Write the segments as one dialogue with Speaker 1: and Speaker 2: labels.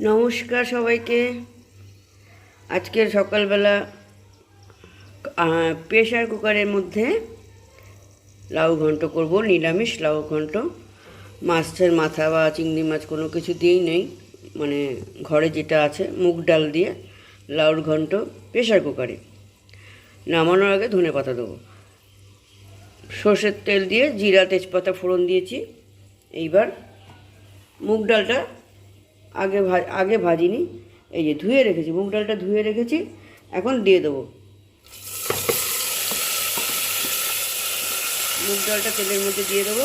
Speaker 1: নমস্কার সবাইকে। আজকের সকালবেলা প্রেশার কুকারের মধ্যে লাউ ঘন্ট করব, নিরামিষ লাউ ঘন্ট। মাছের মাথা বা চিংড়ি মাছ কোনো কিছু দিয়েই নেই, মানে ঘরে যেটা আছে মুগ ডাল দিয়ে লাউর ঘন্ট প্রেশার কুকারে। নামানোর আগে ধনেপাতা দেবো, সর্ষের তেল দিয়ে জিরা তেজপাতা ফোড়ন দিয়েছি। এইবার মুগ ডালটা আগে ভাজিনি, এই যে ধুয়ে রেখেছি, মুগ ডালটা ধুয়ে রেখেছি, এখন দিয়ে দেবো। মুগ ডালটা তেলের মধ্যে দিয়ে দেবো।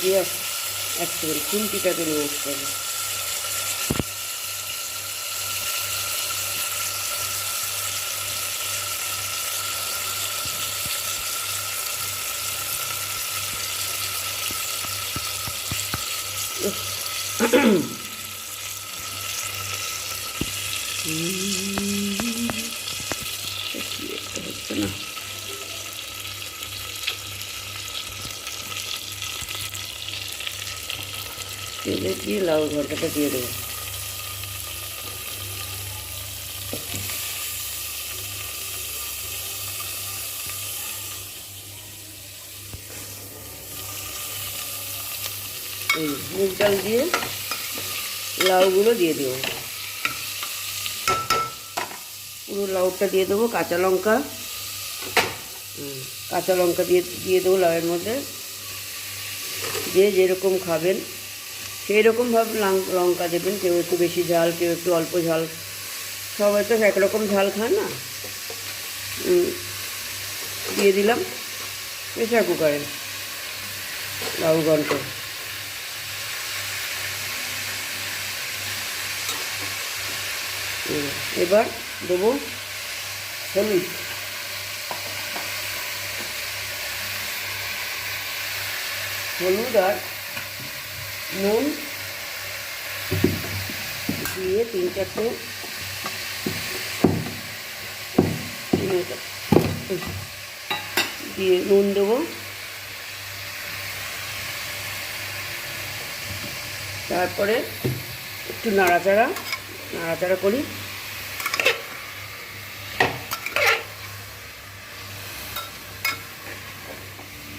Speaker 1: দিয়ে এক সেকেন্ড খুন্তিটাকে নিয়ে আসতে হবে। হচ্ছে না, তেলে দিয়ে লাউ ঘন্টাটা দিয়ে দেবো। এই মুগ ডাল দিয়ে লাউগুলো দিয়ে দেবো, পুরো লাউটা দিয়ে দেবো। কাঁচা লঙ্কা দিয়ে দেবো লাউয়ের মধ্যে। যে যেরকম খাবেন সেই রকমভাবে লঙ্কা দেবেন, কেউ একটু বেশি ঝাল, কেউ একটু অল্প ঝাল, সবাই তো একরকম ঝাল খায় না। দিয়ে দিলাম প্রেশার কুকারে লাউ ঘন্ট। এবার দেবো হলুদ আর নুন দিয়ে 3-4টে দিয়ে নুন দেবো। তারপরে একটু নাড়াচাড়া করি।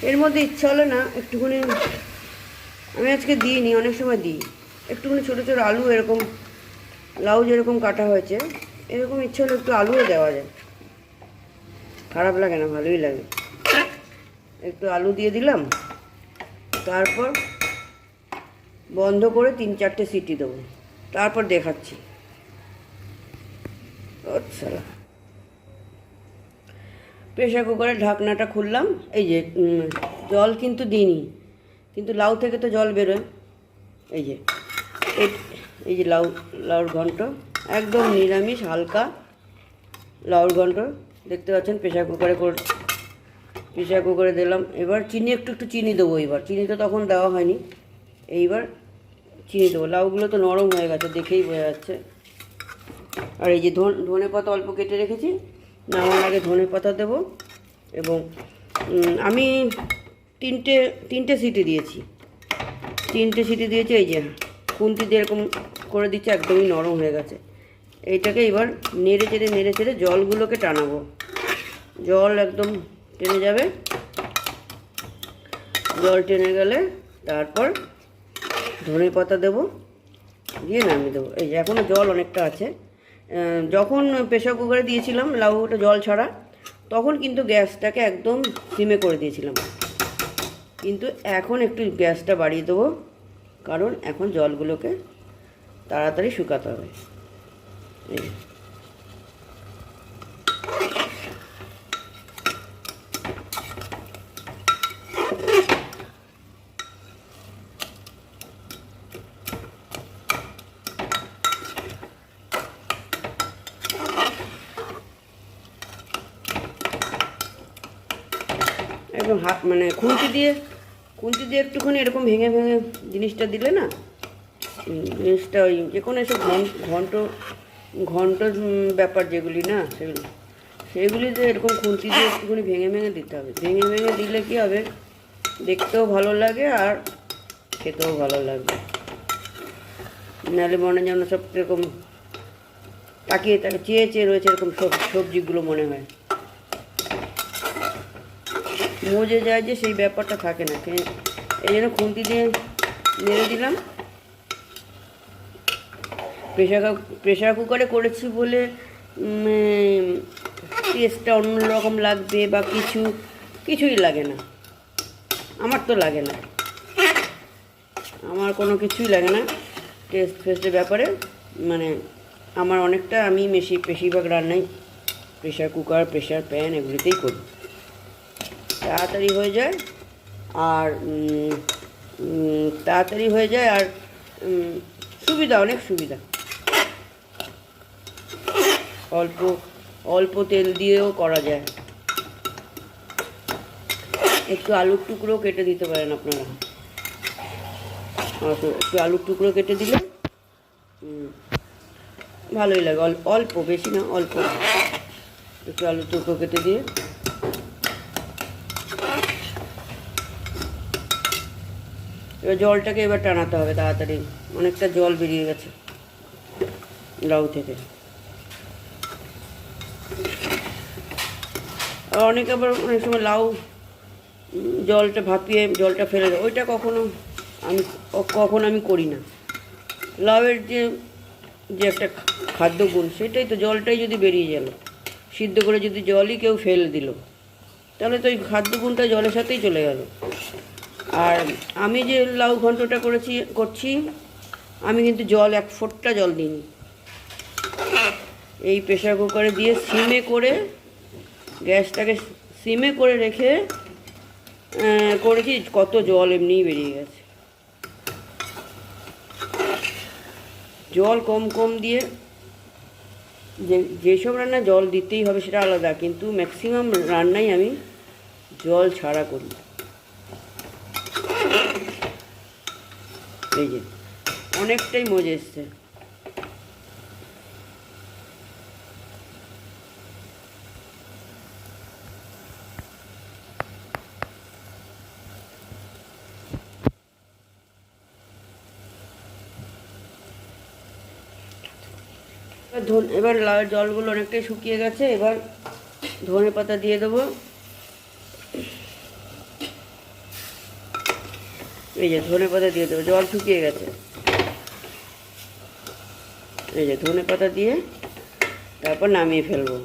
Speaker 1: এর মধ্যে ইচ্ছা হলে না একটুখানি, আমি আজকে দিইনি, অনেক সময় দিই, একটুখানি ছোটো ছোটো আলু, এরকম লাউ যেরকম কাটা হয়েছে এরকম ইচ্ছা হলে একটু আলুও দেওয়া যায়, খারাপ লাগে না, ভালোই লাগে। একটু আলু দিয়ে দিলাম, তারপর বন্ধ করে 3-4টে সিটি দেবো, তারপর দেখাচ্ছি। আচ্ছা, প্রেশার কুকারের ঢাকনাটা খুললাম। এই যে জল কিন্তু দিইনি, কিন্তু লাউ থেকে তো জল বেরোয়। এই যে লাউর ঘন্ট, একদম নিরামিষ হালকা লাউর ঘন্ট দেখতে পাচ্ছেন। প্রেশার কুকারে দিলাম। এবার চিনি একটু চিনি দেবো। এবার চিনি তো তখন দেওয়া হয়নি, এইবার চিনি দেবো। লাউগুলো তো নরম হয়ে গেছে, দেখেই বোঝা যাচ্ছে। আর এই যে ধনে পাতা অল্প কেটে রেখেছি, নামার আগে ধনে পাতা দেবো। এবং আমি তিনটে সিটি দিয়েছি। এই যে খুন্তি দিয়ে এরকম করে দিচ্ছে, একদমই নরম হয়ে গেছে। এইটাকে এবার নেড়ে চেড়ে জলগুলোকে টানাবো, জল একদম টেনে যাবে। জল টেনে গেলে তারপর ধনে পাতা দেবো, দিয়ে নামিয়ে দেবো। এই যে এখনও জল অনেকটা আছে। যখন প্রেশার কুকারে দিয়েছিলাম লাউটা জল ছাড়া, তখন কিন্তু গ্যাসটাকে একদম সিমে করে দিয়েছিলাম, কিন্তু এখন একটু গ্যাসটা বাড়িয়ে দেবো, কারণ এখন জলগুলোকে তাড়াতাড়ি শুকাতে হবে। একদম মানে খুন্তি দিয়ে একটুখানি এরকম ভেঙে জিনিসটা দিলে না, জিনিসটা ওই যে কোনো এসব ঘন্ট ব্যাপার যেগুলি না, সেগুলিতে এরকম খুন্তি দিয়ে একটুখানি ভেঙে ভেঙে দিতে হবে। ভেঙে ভেঙে দিলে কী হবে, দেখতেও ভালো লাগে আর খেতেও ভালো লাগবে। নাহলে মনে যেন সব এরকম তাকিয়ে চেয়ে চেয়ে রয়েছে, এরকম সবজিগুলো মনে হয় মজে যায়, যে সেই ব্যাপারটা থাকে না। এই জন্য খুন্তি দিয়ে নেড়ে দিলাম। প্রেশার কুকারে করেছি বলে টেস্টটা অন্যরকম লাগবে বা কিছুই লাগে না। আমার তো লাগে না, আমার কোনো কিছুই লাগে না ফেস্টের ব্যাপারে। মানে আমার অনেকটা, আমি বেশিরভাগ রান্নাই প্রেশার কুকার, প্রেশার প্যান এগুলিতেই করি, তাড়াতাড়ি হয়ে যায়। আর সুবিধা, অনেক সুবিধা। অল্প তেল দিয়েও করা যায়। একটু আলুর টুকরো কেটে দিতে পারেন আপনারা। একটু আলুর টুকরো কেটে দিলে ভালোই লাগে। অল্প, বেশি না, অল্প একটু আলুর টুকরো কেটে দিয়ে এবার জলটাকে এবার টানাতে হবে তাড়াতাড়ি। অনেকটা জল বেরিয়ে গেছে লাউ থেকে। আর অনেক সময় লাউ জলটা ভাপিয়ে জলটা ফেলে দেয়, ওইটা কখনো আমি করি না। লাউয়ের যে একটা খাদ্য গুণ, সেটাই তো, জলটাই যদি বেরিয়ে গেল, সিদ্ধ করে যদি জলই কেউ ফেলে দিল, তাহলে তো ওই খাদ্য গুণটা জলের সাথেই চলে গেল। আর আমি যে লাউ ঘন্টটা করছি, আমি কিন্তু জল এক ফোঁটা জল দিইনি। এই প্রেশার কুকারে দিয়ে গ্যাসটাকে সিমে করে রেখে করেছি, কত জল এমনিই বেরিয়ে গেছে। জল কম দিয়ে, যেসব রান্না জল দিতেই হবে সেটা আলাদা, কিন্তু ম্যাক্সিমাম রান্নাই আমি জল ছাড়া করি। এই যে অনেকটাই মজে এসছে। এবার লাউয়ের জলগুলো অনেকটাই শুকিয়ে গেছে। এবার ধনে পাতা দিয়ে দেবো। এই যে ধনে পাতা দিয়ে দেবো, জল শুকিয়ে গেছে। এই যে ধনে পাতা দিয়ে তারপর নামিয়ে ফেলবো।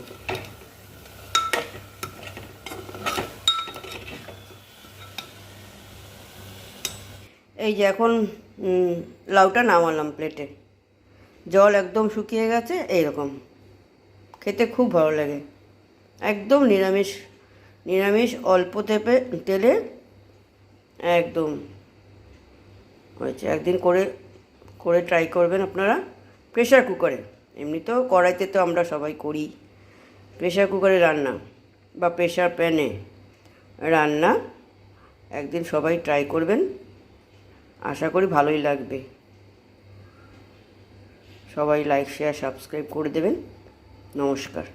Speaker 1: এই যে এখন লাউটা নামালাম প্লেটে, জল একদম শুকিয়ে গেছে। এইরকম খেতে খুব ভালো লাগে, একদম নিরামিষ অল্প তেলে একদম হয়েছে। একদিন করে ট্রাই করবেন আপনারা প্রেশার কুকারে। এমনিতেও কড়াইতে তো আমরা সবাই করি, প্রেশার কুকারে রান্না বা প্রেশার প্যানে রান্না একদিন সবাই ট্রাই করবেন, আশা করি ভালোই লাগবে। সবাই লাইক, শেয়ার, সাবস্ক্রাইব করে দেবেন। নমস্কার।